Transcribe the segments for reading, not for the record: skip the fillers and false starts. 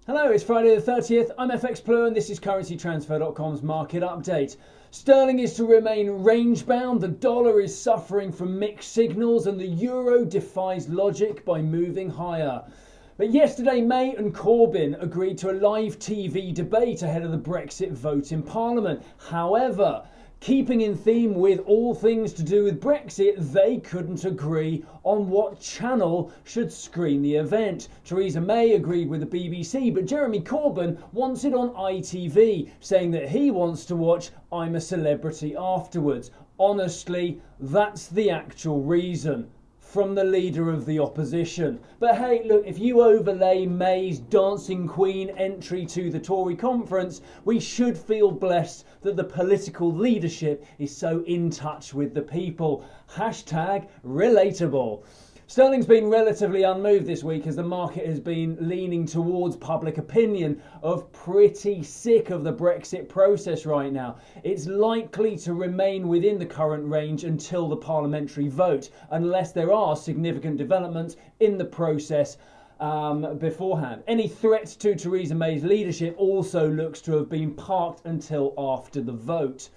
Hello, it's Friday the 30th. I'm FX Plur and this is CurrencyTransfer.com's market update. Sterling is to remain range bound, the dollar is suffering from mixed signals, and the euro defies logic by moving higher. But yesterday, May and Corbyn agreed to a live TV debate ahead of the Brexit vote in Parliament. However, keeping in theme with all things to do with Brexit, they couldn't agree on what channel should screen the event. Theresa May agreed with the BBC, but Jeremy Corbyn wants it on ITV, saying that he wants to watch I'm a Celebrity afterwards. Honestly, that's the actual reason. From the leader of the opposition. But hey, look, if you overlay May's Dancing Queen entry to the Tory conference, we should feel blessed that the political leadership is so in touch with the people. Hashtag relatable. Sterling's been relatively unmoved this week as the market has been leaning towards public opinion of pretty sick of the Brexit process right now. It's likely to remain within the current range until the parliamentary vote, unless there are significant developments in the process beforehand. Any threat to Theresa May's leadership also looks to have been parked until after the vote.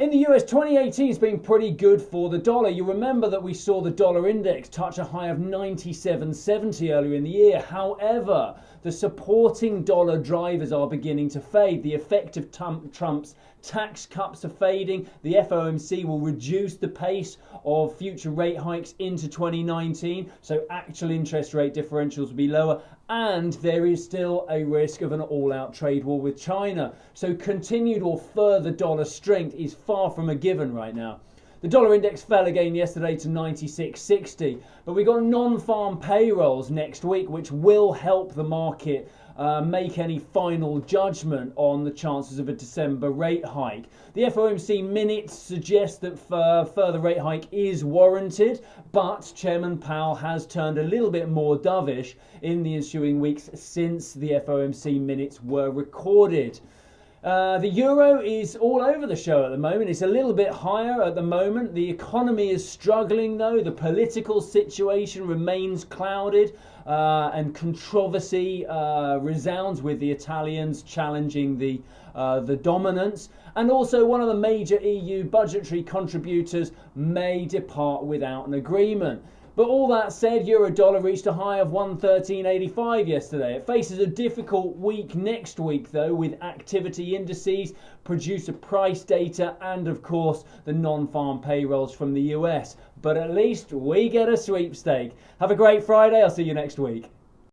In the US, 2018 has been pretty good for the dollar. You remember that we saw the dollar index touch a high of 97.70 earlier in the year. However, the supporting dollar drivers are beginning to fade. The effect of Trump's tax cuts are fading. The FOMC will reduce the pace of future rate hikes into 2019, so actual interest rate differentials will be lower. And there is still a risk of an all-out trade war with China. So continued or further dollar strength is far from a given right now. The dollar index fell again yesterday to 96.60, but we got non-farm payrolls next week, which will help the market make any final judgment on the chances of a December rate hike. The FOMC minutes suggest that further rate hike is warranted, but Chairman Powell has turned a little bit more dovish in the ensuing weeks since the FOMC minutes were recorded. The euro is all over the show at the moment. It's a little bit higher at the moment. The economy is struggling though. The political situation remains clouded and controversy resounds with the Italians challenging the dominance. And also one of the major EU budgetary contributors may depart without an agreement. But all that said, euro dollar reached a high of 113.85 yesterday. It faces a difficult week next week, though, with activity indices, producer price data, and of course the non-farm payrolls from the US. But at least we get a sweepstake. Have a great Friday. I'll see you next week.